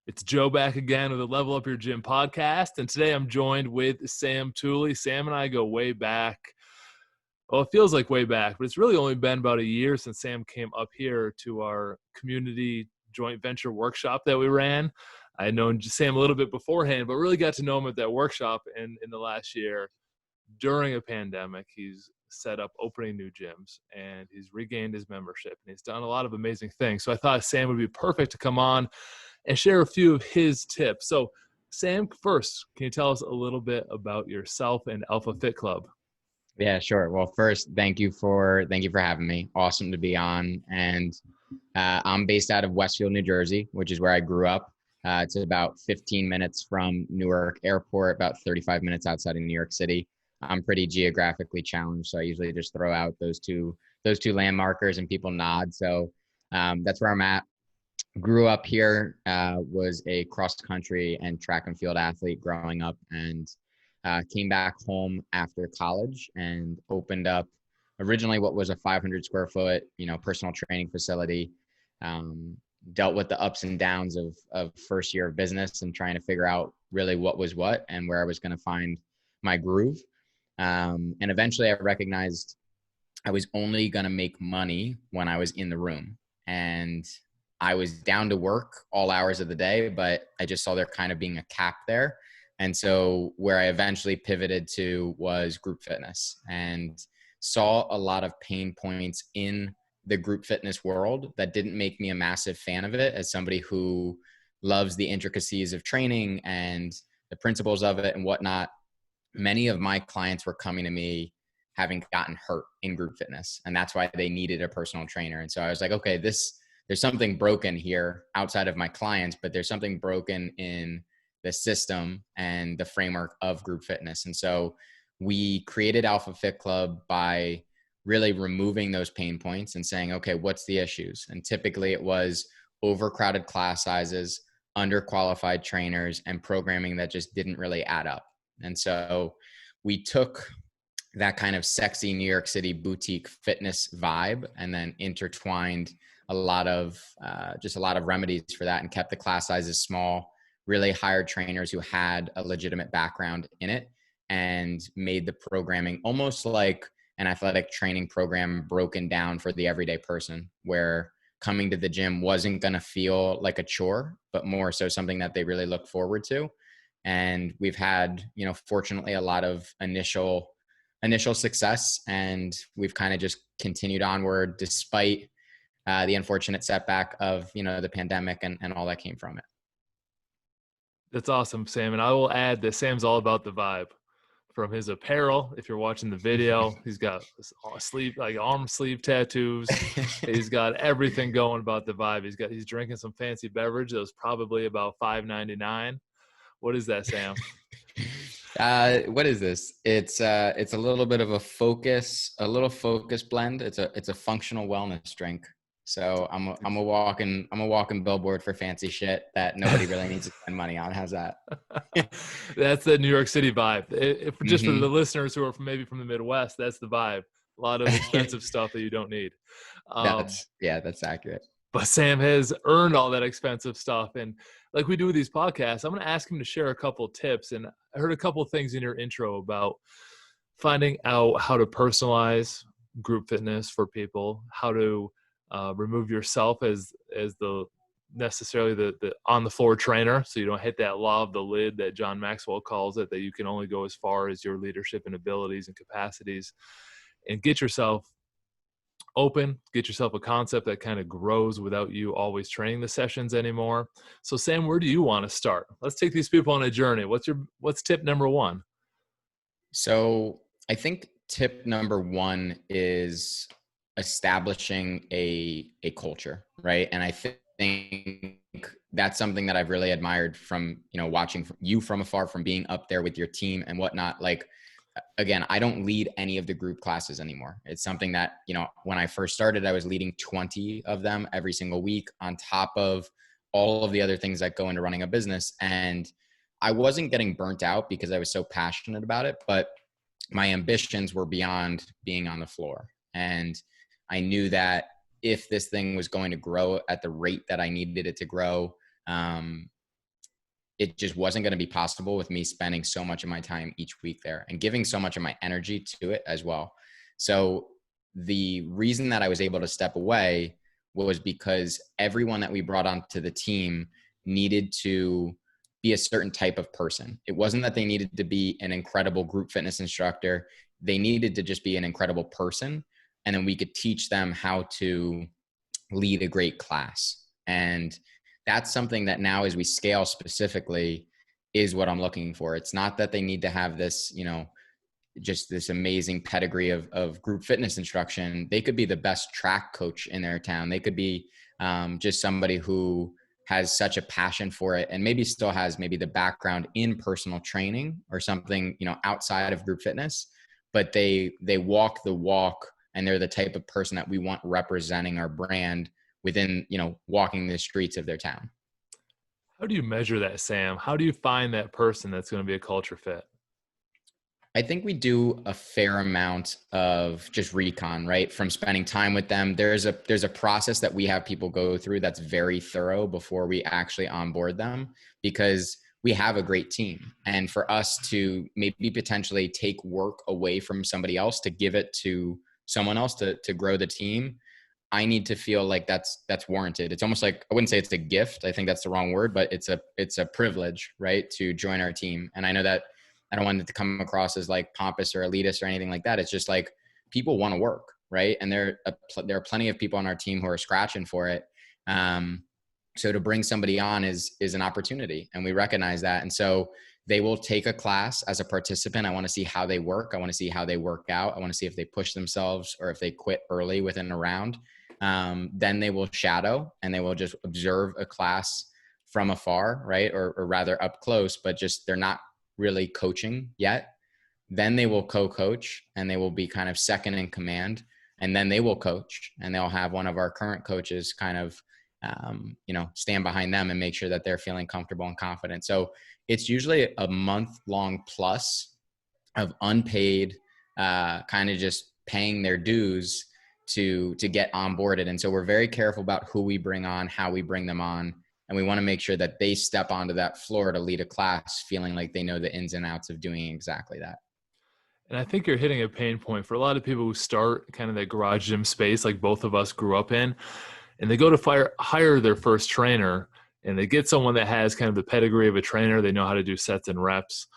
It's Joe back again with the Level Up Your Gym podcast. And today I'm joined with Sam Tooley. Sam and I go way back. Well, it feels like way back, but it's really only been about a year since Sam came up here to our community joint venture workshop that we ran. I had known Sam a little bit beforehand, but really got to know him at that workshop in the last year. During a pandemic, he's set up opening new gyms and he's regained his membership and he's done a lot of amazing things. So I thought Sam would be perfect to come on and share a few of his tips. So Sam, first, can you tell us a little bit about yourself and Alpha Fit Club? Yeah, sure. Well, first, thank you for having me. Awesome to be on. And I'm based out of Westfield, New Jersey, which is where I grew up. It's about 15 minutes from Newark Airport, about 35 minutes outside of New York City. I'm pretty geographically challenged, so I usually just throw out those two landmarkers and people nod. So that's where I'm at. Grew up here, was a cross country and track and field athlete growing up, and came back home after college and opened up originally what was a 500 square foot, personal training facility. Dealt with the ups and downs of first year of business and trying to figure out really what was what and where I was going to find my groove. And eventually I recognized I was only going to make money when I was in the room, and I was down to work all hours of the day, but I just saw there kind of being a cap there. And so where I eventually pivoted to was group fitness, and saw a lot of pain points in the group fitness world that didn't make me a massive fan of it as somebody who loves the intricacies of training and the principles of it and whatnot. Many of my clients were coming to me having gotten hurt in group fitness, and that's why they needed a personal trainer. And so I was like, okay, there's something broken here outside of my clients, but there's something broken in the system and the framework of group fitness. And so we created Alpha Fit Club by really removing those pain points and saying, okay, what's the issues? And typically it was overcrowded class sizes, underqualified trainers, and programming that just didn't really add up. And so we took that kind of sexy New York City boutique fitness vibe and then intertwined a lot of remedies for that and kept the class sizes small, really hired trainers who had a legitimate background in it, and made the programming almost like an athletic training program broken down for the everyday person, where coming to the gym wasn't going to feel like a chore, but more so something that they really look forward to. And we've had, fortunately, a lot of initial success, and we've kind of just continued onward despite the unfortunate setback of, the pandemic and all that came from it. That's awesome, Sam. And I will add that Sam's all about the vibe. From his apparel, if you're watching the video, he's got arm sleeve tattoos. He's got everything going about the vibe. He's drinking some fancy beverage that was probably about $5.99. What is that, Sam? What is this? It's a little bit of a focus blend. It's a functional wellness drink. So I'm a walking billboard for fancy shit that nobody really needs to spend money on. How's that? That's the New York City vibe. For the listeners who are maybe from the Midwest, that's the vibe. A lot of expensive stuff that you don't need. That's accurate. But Sam has earned all that expensive stuff. And like we do with these podcasts, I'm going to ask him to share a couple tips. And I heard a couple of things in your intro about finding out how to personalize group fitness for people, how to remove yourself as the on the floor trainer, so you don't hit that law of the lid that John Maxwell calls it, that you can only go as far as your leadership and abilities and capacities, and get yourself open, get yourself a concept that kind of grows without you always training the sessions anymore. So Sam, where do you want to start? Let's take these people on a journey. What's tip number one? So I think tip number one is establishing a culture, right? And I think that's something that I've really admired from, watching you from afar, from being up there with your team and whatnot. Like, again, I don't lead any of the group classes anymore. It's something that, when I first started, I was leading 20 of them every single week on top of all of the other things that go into running a business. And I wasn't getting burnt out because I was so passionate about it, but my ambitions were beyond being on the floor. And I knew that if this thing was going to grow at the rate that I needed it to grow, it just wasn't going to be possible with me spending so much of my time each week there and giving so much of my energy to it as well. So the reason that I was able to step away was because everyone that we brought onto the team needed to be a certain type of person. It wasn't that they needed to be an incredible group fitness instructor. They needed to just be an incredible person. And then we could teach them how to lead a great class. And that's something that now, as we scale specifically, is what I'm looking for. It's not that they need to have this, just this amazing pedigree of group fitness instruction. They could be the best track coach in their town. They could be just somebody who has such a passion for it and maybe still has maybe the background in personal training or something, outside of group fitness, but they walk the walk, and they're the type of person that we want representing our brand within, walking the streets of their town. How do you measure that, Sam? How do you find that person that's going to be a culture fit? I think we do a fair amount of just recon, right? From spending time with them. There's a process that we have people go through that's very thorough before we actually onboard them, because we have a great team. And for us to maybe potentially take work away from somebody else to give it to someone else to grow the team, I need to feel like that's warranted. It's almost like, I wouldn't say it's a gift. I think that's the wrong word, but it's a privilege, right? To join our team. And I know that I don't want it to come across as like pompous or elitist or anything like that. It's just like, people want to work, right? And there are plenty of people on our team who are scratching for it. So to bring somebody on is an opportunity, and we recognize that. And so they will take a class as a participant. I want to see how they work. I want to see how they work out. I want to see if they push themselves or if they quit early within a round. Then they will shadow, and they will just observe a class from afar, right? Or rather up close, but just they're not really coaching yet. Then they will co-coach, and they will be kind of second in command. And then they will coach, and they'll have one of our current coaches kind of, stand behind them and make sure that they're feeling comfortable and confident. So it's usually a month-long plus of unpaid, kind of just paying their dues to get onboarded. And so we're very careful about who we bring on, how we bring them on. And we want to make sure that they step onto that floor to lead a class feeling like they know the ins and outs of doing exactly that. And I think you're hitting a pain point for a lot of people who start kind of that garage gym space like both of us grew up in, and they go to hire their first trainer, and they get someone that has kind of the pedigree of a trainer. They know how to do sets and reps.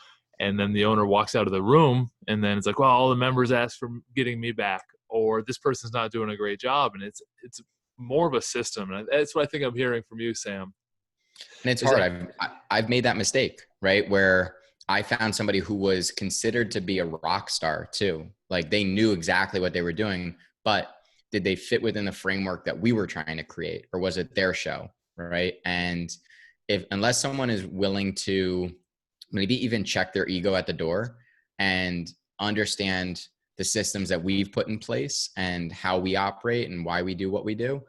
And then the owner walks out of the room, and then it's like, well, all the members asked for getting me back, or this person's not doing a great job. And it's more of a system. And that's what I think I'm hearing from you, Sam. And it's hard. I've made that mistake, right? Where I found somebody who was considered to be a rock star too. Like, they knew exactly what they were doing, but did they fit within the framework that we were trying to create, or was it their show, right? And unless someone is willing to maybe even check their ego at the door and understand the systems that we've put in place and how we operate and why we do what we do,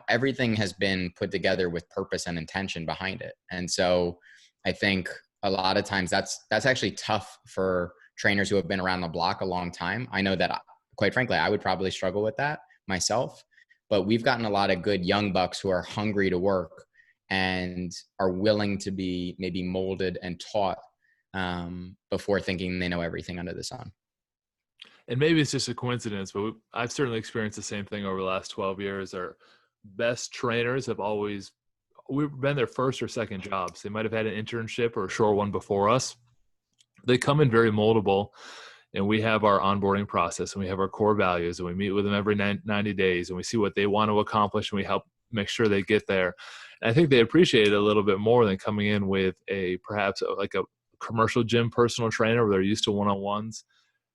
everything has been put together with purpose and intention behind it. And so I think a lot of times that's actually tough for trainers who have been around the block a long time. I know that, quite frankly, I would probably struggle with that myself, but we've gotten a lot of good young bucks who are hungry to work and are willing to be maybe molded and taught before thinking they know everything under the sun. And maybe it's just a coincidence, but I've certainly experienced the same thing over the last 12 years. Our best trainers we've been their first or second jobs. They might have had an internship or a short one before us. They come in very moldable, and we have our onboarding process, and we have our core values, and we meet with them every 90 days, and we see what they want to accomplish, and we help make sure they get there. And I think they appreciate it a little bit more than coming in with perhaps like a commercial gym personal trainer where they're used to one-on-ones.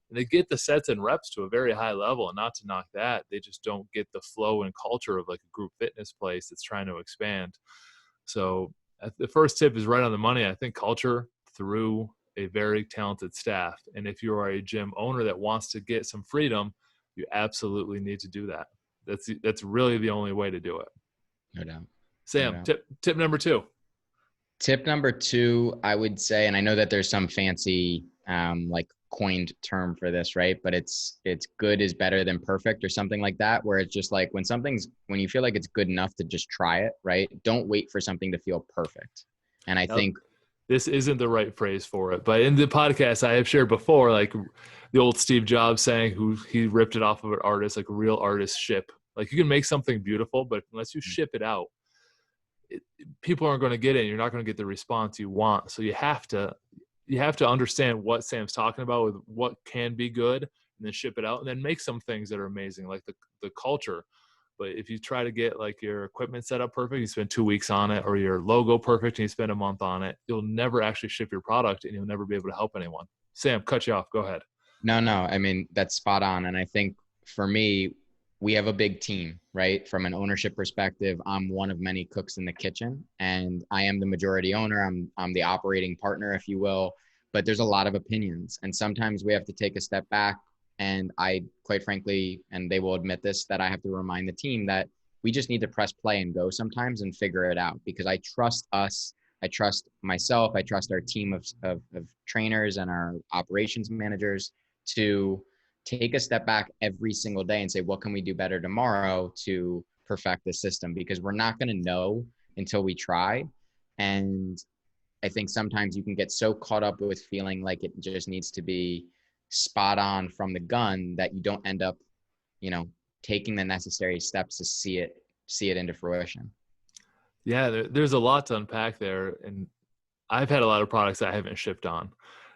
And they get the sets and reps to a very high level, and not to knock that, they just don't get the flow and culture of like a group fitness place that's trying to expand. So the first tip is right on the money. I think culture through a very talented staff. And if you are a gym owner that wants to get some freedom, you absolutely need to do that. That's really the only way to do it. No doubt. Sam, no doubt. Tip number 2. Tip number 2, I would say, and I know that there's some fancy like coined term for this, right? But it's good is better than perfect or something like that, where it's just like when you feel like it's good enough to just try it, right? Don't wait for something to feel perfect. And I Now, think, this isn't the right phrase for it, but in the podcast I have shared before, like the old Steve Jobs saying, who he ripped it off of an artist, like real artists ship. Like you can make something beautiful, but unless you ship it out, people aren't going to get it. And you're not going to get the response you want. So you have to understand what Sam's talking about with what can be good, and then ship it out, and then make some things that are amazing, like the culture. But if you try to get like your equipment set up perfect, you spend 2 weeks on it, or your logo perfect and you spend a month on it, you'll never actually ship your product, and you'll never be able to help anyone. Sam, cut you off. Go ahead. no, I mean, that's spot on. And I think for me, we have a big team, right? From an ownership perspective, I'm one of many cooks in the kitchen, and I am the majority owner. I'm the operating partner, if you will, but there's a lot of opinions. And sometimes we have to take a step back. And I, quite frankly, and they will admit this, that I have to remind the team that we just need to press play and go sometimes and figure it out, because I trust us. I trust myself. I trust our team of trainers and our operations managers to take a step back every single day and say, what can we do better tomorrow to perfect the system? Because we're not going to know until we try. And I think sometimes you can get so caught up with feeling like it just needs to be spot on from the gun that you don't end up, taking the necessary steps to see it into fruition. Yeah, there's a lot to unpack there. And I've had a lot of products I haven't shipped on.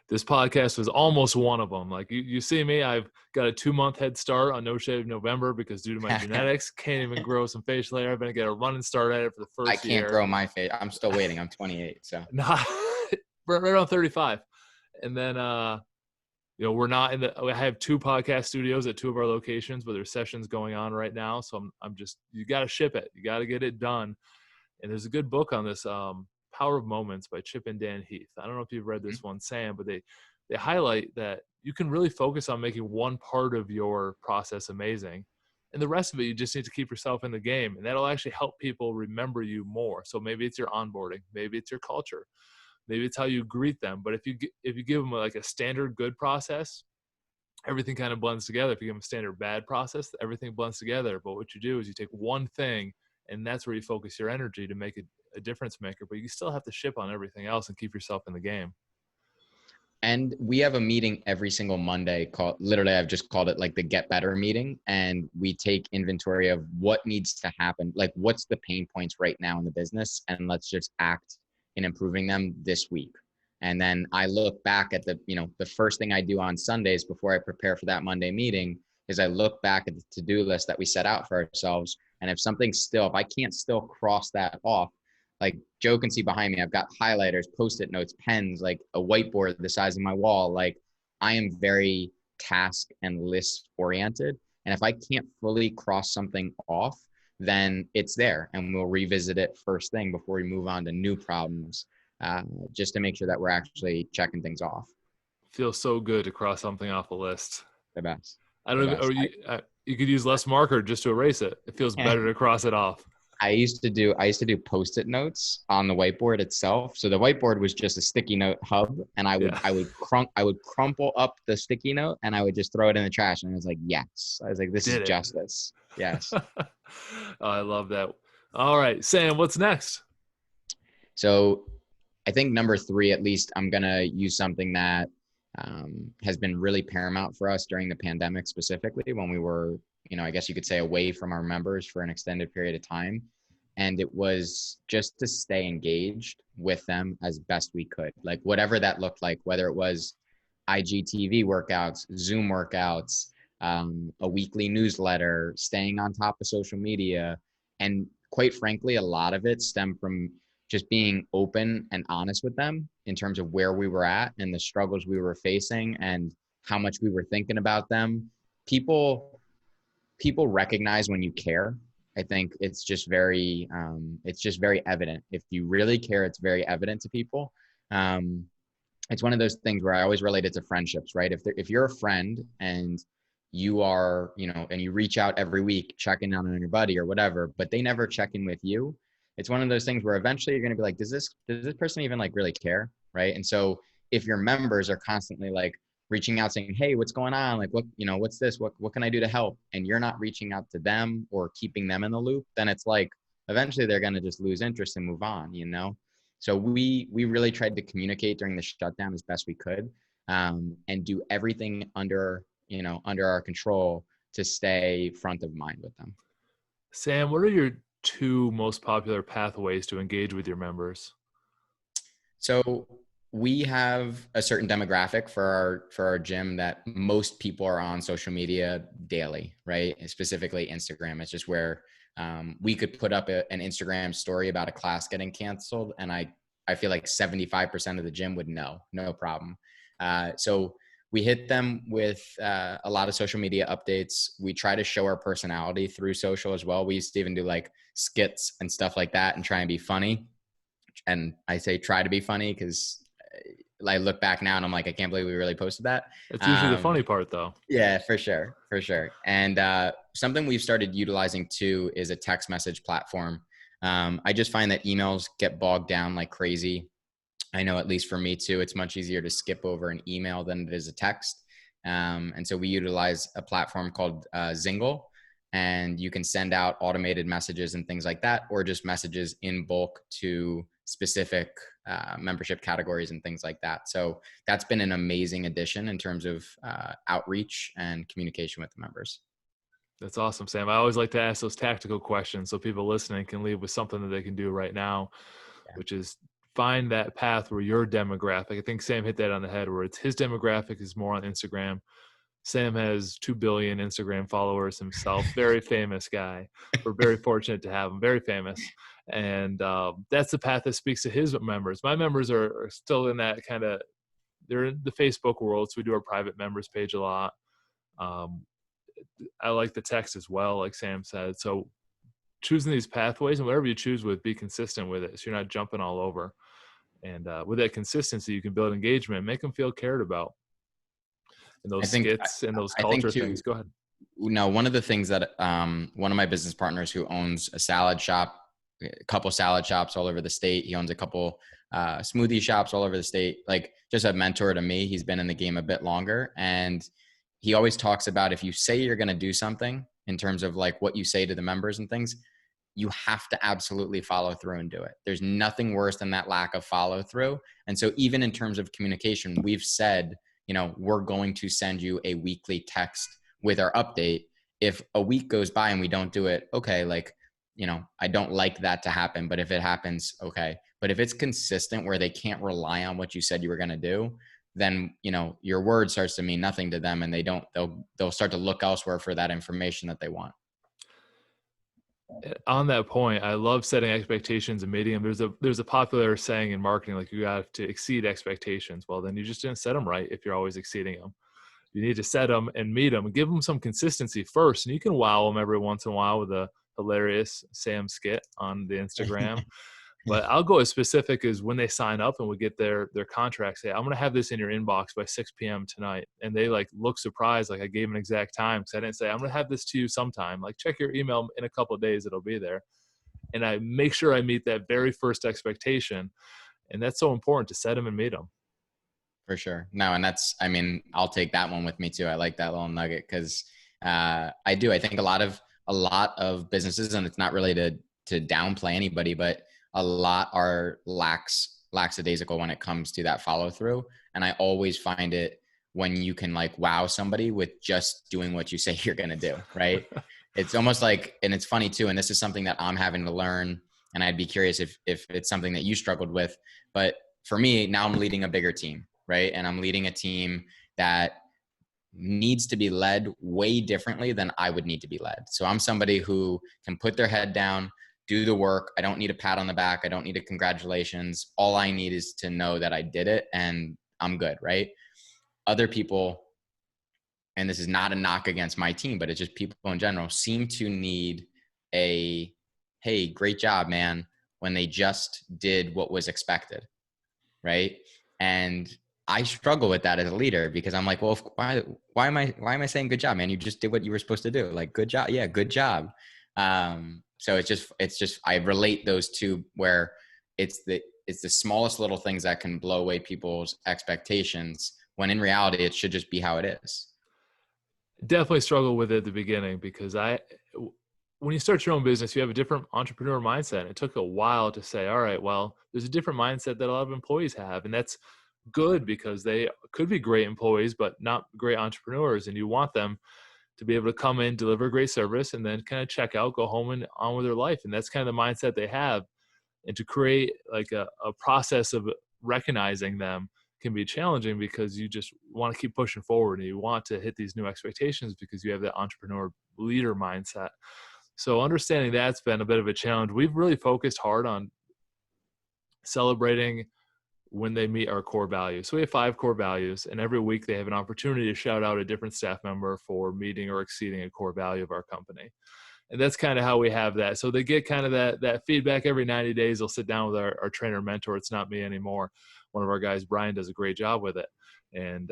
This podcast was almost one of them. Like you see me, I've got a 2-month head start on No Shave November because due to my genetics, can't even grow some facial hair. I've been to get a running start at it for the I first can't year. grow my face. I'm still waiting. I'm 28. So Not right around 35. And then, we're not I have 2 podcast studios at 2 of our locations, but there's sessions going on right now. So I'm just, you got to ship it. You got to get it done. And there's a good book on this, Power of Moments by Chip and Dan Heath. I don't know if you've read this one, Sam, but they highlight that you can really focus on making one part of your process amazing. And the rest of it, you just need to keep yourself in the game. And that'll actually help people remember you more. So maybe it's your onboarding. Maybe it's your culture. Maybe it's how you greet them. But if you give them like a standard good process, everything kind of blends together. If you give them a standard bad process, everything blends together. But what you do is you take one thing, and that's where you focus your energy to make it a difference maker. But you still have to ship on everything else and keep yourself in the game. And we have a meeting every single Monday called, literally, I've just called it like the Get Better meeting. And we take inventory of what needs to happen. Like, what's the pain points right now in the business? And let's just act in improving them this week. And then I look back at the first thing I do on Sundays before I prepare for that Monday meeting is I look back at the to-do list that we set out for ourselves. And if I can't still cross that off, like Joe can see behind me, I've got highlighters, Post-it notes, pens, like a whiteboard the size of my wall. Like, I am very task and list oriented. And if I can't fully cross something off, then it's there, and we'll revisit it first thing before we move on to new problems, just to make sure that we're actually checking things off. Feels so good to cross something off a list. The best. I don't even, or you could use less marker just to erase it. It feels better to cross it off. I used to do Post-it notes on the whiteboard itself. So the whiteboard was just a sticky note hub, and I would crumple up the sticky note and I would just throw it in the trash. And I was like, yes. I was like, this is justice. Yes. I love that. All right, Sam, what's next? So I think number 3, at least, I'm going to use something that has been really paramount for us during the pandemic, specifically when we were, I guess you could say, away from our members for an extended period of time. And it was just to stay engaged with them as best we could, like whatever that looked like, whether it was IGTV workouts, Zoom workouts, a weekly newsletter, staying on top of social media. And quite frankly, a lot of it stemmed from just being open and honest with them in terms of where we were at and the struggles we were facing and how much we were thinking about them. People recognize when you care. I think it's just very evident. If you really care, it's very evident to people. It's one of those things where I always relate it to friendships, right? If you're a friend and you are, and you reach out every week, checking on your buddy or whatever, but they never check in with you, it's one of those things where eventually you're going to be like, does this person even like really care? Right. And so if your members are constantly like reaching out saying, hey, what's going on? Like, what's this? What can I do to help? And you're not reaching out to them or keeping them in the loop, then it's like, eventually they're going to just lose interest and move on, So we really tried to communicate during the shutdown as best we could, and do everything under our control to stay front of mind with them. Sam, what are your two most popular pathways to engage with your members? So we have a certain demographic for our gym that most people are on social media daily, right? And specifically Instagram. It's just where we could put up an Instagram story about a class getting canceled, and I feel like 75% of the gym would know, no problem. So we hit them with a lot of social media updates. We try to show our personality through social as well. We used to even do like skits and stuff like that and try and be funny. And I say try to be funny because I look back now and I'm like, I can't believe we really posted that. That's usually the funny part, though. Yeah, for sure. For sure. And something we've started utilizing too is a text message platform. I just find that emails get bogged down like crazy. I know, at least for me too, it's much easier to skip over an email than it is a text. And so we utilize a platform called Zingle, and you can send out automated messages and things like that, or just messages in bulk to specific membership categories and things like that. So that's been an amazing addition in terms of outreach and communication with the members. That's awesome, Sam. I always like to ask those tactical questions so people listening can leave with something that they can do right now, Yeah. which is find that path where your demographic, I think Sam hit that on the head, where it's his demographic is more on Instagram. Sam has 2 billion Instagram followers himself. Very famous guy. We're very fortunate to have him. Very famous. And that's the path that speaks to his members. My members are still in that kind of, they're in the Facebook world. So we do our private members page a lot. I like the text as well, like Sam said. So choosing these pathways, and whatever you choose with, be consistent with it, so you're not jumping all over. And with that consistency, you can build engagement, make them feel cared about. And those skits and those culture things. Go ahead. No, one of the things that one of my business partners who owns a couple salad shops all over the state, he owns a couple smoothie shops all over the state, like just a mentor to me. He's been in the game a bit longer, and he always talks about, if you say you're going to do something in terms of like what you say to the members and things, you have to absolutely follow through and do it. There's nothing worse than that lack of follow through. And so even in terms of communication, we've said, we're going to send you a weekly text with our update. If a week goes by and we don't do it, okay, like, I don't like that to happen, but if it happens, okay. But if it's consistent where they can't rely on what you said you were going to do, then, your word starts to mean nothing to them, and they'll start to look elsewhere for that information that they want. On that point, I love setting expectations and meeting them. There's a popular saying in marketing, like, you have to exceed expectations. Well, then you just didn't set them right if you're always exceeding them. You need to set them and meet them and give them some consistency first. And you can wow them every once in a while with a hilarious Sam skit on the Instagram. But I'll go as specific as when they sign up and we get their contract, say, I'm going to have this in your inbox by 6 p.m. tonight. And they like look surprised, like I gave an exact time, because I didn't say, I'm going to have this to you sometime. Like, check your email in a couple of days, it'll be there. And I make sure I meet that very first expectation. And that's so important, to set them and meet them. For sure. No, and I'll take that one with me too. I like that little nugget because I think a lot of businesses, and it's not really to downplay anybody, but a lot are lackadaisical when it comes to that follow through. And I always find it when you can like wow somebody with just doing what you say you're going to do, right? It's almost like, and it's funny too, and this is something that I'm having to learn, and I'd be curious if it's something that you struggled with. But for me, now I'm leading a bigger team, right? And I'm leading a team that needs to be led way differently than I would need to be led. So I'm somebody who can put their head down, do the work. I don't need a pat on the back. I don't need a congratulations. All I need is to know that I did it and I'm good, right? Other people, and this is not a knock against my team, but it's just people in general, seem to need a, hey, great job, man, when they just did what was expected, right? And I struggle with that as a leader, because I'm like, well, why am I saying good job, man? You just did what you were supposed to do. Like, good job. Yeah, good job. So it's just, I relate those two, where it's the smallest little things that can blow away people's expectations, when in reality, it should just be how it is. Definitely struggle with it at the beginning, because when you start your own business, you have a different entrepreneur mindset. It took a while to say, all right, well, there's a different mindset that a lot of employees have. And that's good because they could be great employees, but not great entrepreneurs. And you want them to be able to come in, deliver great service, and then kind of check out, go home and on with their life. And that's kind of the mindset they have. And to create like a process of recognizing them can be challenging because you just want to keep pushing forward and you want to hit these new expectations because you have that entrepreneur leader mindset. So understanding that's been a bit of a challenge. We've really focused hard on celebrating when they meet our core values. So we have 5 core values, and every week they have an opportunity to shout out a different staff member for meeting or exceeding a core value of our company. And that's kind of how we have that. So they get kind of that feedback every 90 days. They'll sit down with our trainer mentor. It's not me anymore. One of our guys, Brian, does a great job with it. And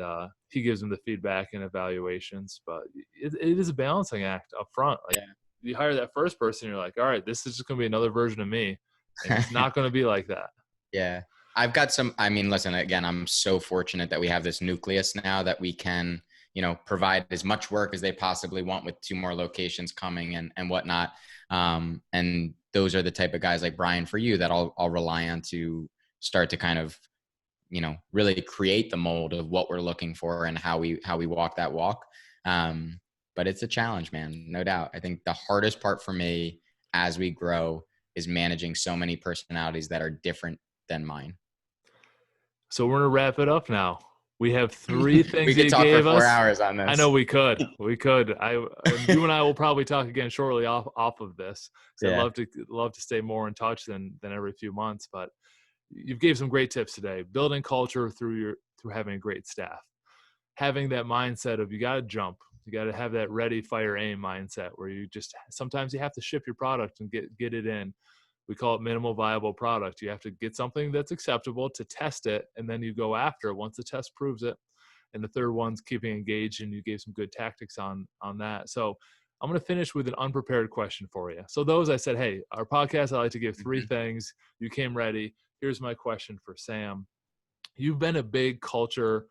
he gives them the feedback and evaluations. But it is a balancing act up front. Like, you hire that first person, you're like, all right, this is just going to be another version of me. And it's not going to be like that. Yeah. I've got some, I mean, listen, again, I'm so fortunate that we have this nucleus now that we can, provide as much work as they possibly want with 2 more locations coming and whatnot. And those are the type of guys like Brian for you that I'll rely on to start to kind of, really create the mold of what we're looking for and how we walk that walk. But it's a challenge, man, no doubt. I think the hardest part for me as we grow is managing so many personalities that are different than mine. So we're going to wrap it up now. We have 3 things we could you talk gave for 4 us. hours on this. I know we could. You and I will probably talk again shortly off of this. So Yeah. I'd love to stay more in touch than every few months. But you've gave some great tips today. Building culture through having a great staff. Having that mindset of you got to jump. You got to have that ready, fire, aim mindset where you just sometimes you have to ship your product and get it in. We call it minimal viable product. You have to get something that's acceptable to test it, and then you go after it once the test proves it. And the third one's keeping engaged, and you gave some good tactics on that. So I'm going to finish with an unprepared question for you. So those I said, hey, our podcast, I like to give 3 things. You came ready. Here's my question for Sam. You've been a big culture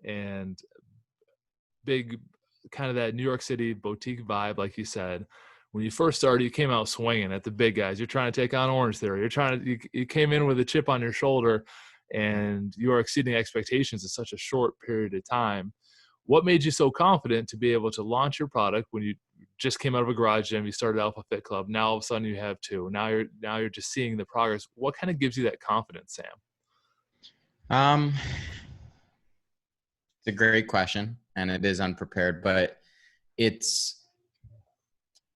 and big kind of that New York City boutique vibe, like you said. When you first started, you came out swinging at the big guys. You're trying to take on Orange Theory. You came in with a chip on your shoulder, and you are exceeding expectations in such a short period of time. What made you so confident to be able to launch your product when you just came out of a garage gym? You started Alpha Fit Club. Now all of a sudden you have 2. Now you're just seeing the progress. What kind of gives you that confidence, Sam? It's a great question, and it is unprepared, but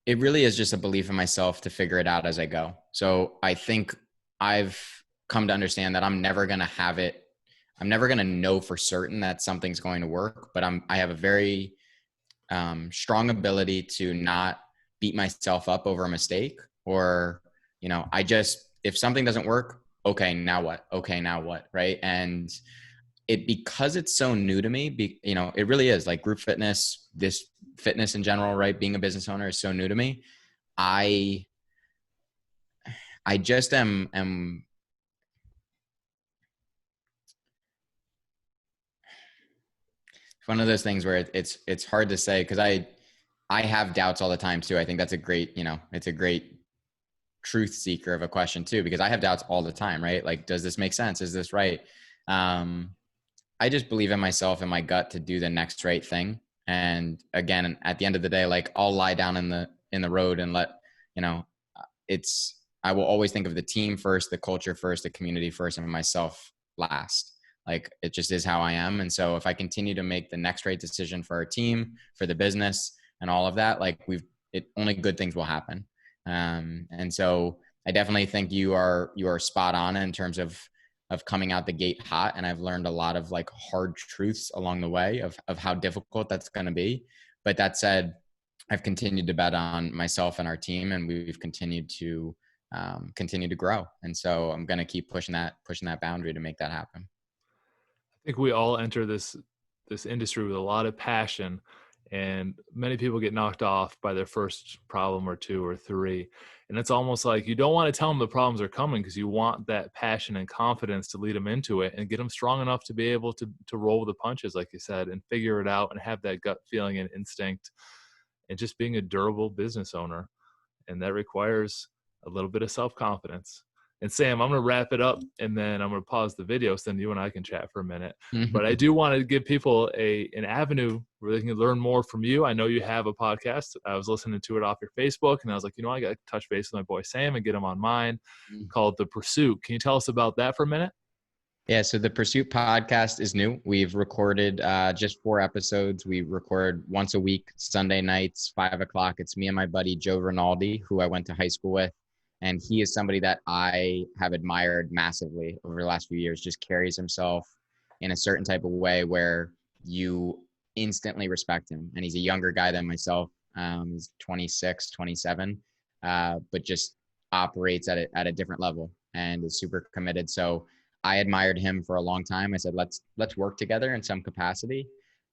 it really is just a belief in myself to figure it out as I go. So I think I've come to understand that I'm never going to have it. I'm never going to know for certain that something's going to work, but I have a very strong ability to not beat myself up over a mistake or, if something doesn't work, okay, now what? Okay, now what? Right. And because it's so new to me, it really is like group fitness, this fitness in general, right? Being a business owner is so new to me. I just am one of those things where it's hard to say because I have doubts all the time too. I think that's a great, it's a great truth seeker of a question too, because I have doubts all the time, right? Like, does this make sense? Is this right? I just believe in myself and my gut to do the next right thing. And again, at the end of the day, like I'll lie down in the road and let, I will always think of the team first, the culture first, the community first, and myself last. Like it just is how I am. And so if I continue to make the next right decision for our team, for the business and all of that, like only good things will happen. And so I definitely think you are spot on in terms of coming out the gate hot. And I've learned a lot of like hard truths along the way of how difficult that's going to be. But that said, I've continued to bet on myself and our team, and we've continued to grow. And so I'm going to keep pushing that boundary to make that happen. I think we all enter this industry with a lot of passion, and many people get knocked off by their first problem or 2 or 3. And it's almost like you don't want to tell them the problems are coming because you want that passion and confidence to lead them into it and get them strong enough to be able to roll with the punches, like you said, and figure it out and have that gut feeling and instinct and just being a durable business owner. and that requires a little bit of self-confidence. And Sam, I'm going to wrap it up, and then I'm going to pause the video so then you and I can chat for a minute. But I do want to give people an avenue where they can learn more from you. I know you have a podcast. I was listening to it off your Facebook, and I was like, I got to touch base with my boy Sam and get him on mine, called The Pursuit. Can you tell us about that for a minute? Yeah, so the Pursuit podcast is new. We've recorded just 4 episodes. We record once a week, Sunday nights, 5 o'clock. It's me and my buddy Joe Rinaldi, who I went to high school with. And he is somebody that I have admired massively over the last few years, just carries himself in a certain type of way where you instantly respect him. And he's a younger guy than myself. He's 26, 27, but just operates at a different level and is super committed. So I admired him for a long time. I said, let's work together in some capacity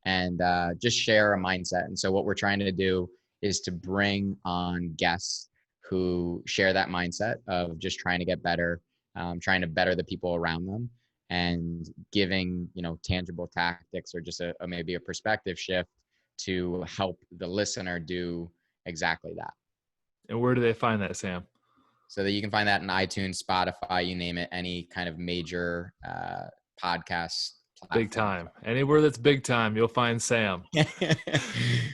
and just share a mindset. And so what we're trying to do is to bring on guests who share that mindset of just trying to get better, trying to better the people around them, and giving, tangible tactics or just maybe a perspective shift to help the listener do exactly that. And where do they find that, Sam? So that you can find that in iTunes, Spotify, you name it, any kind of major podcast platform. Big time. Anywhere that's big time, you'll find Sam.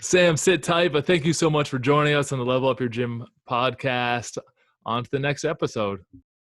Sam, sit tight, but thank you so much for joining us on the Level Up Your Gym podcast. On to the next episode.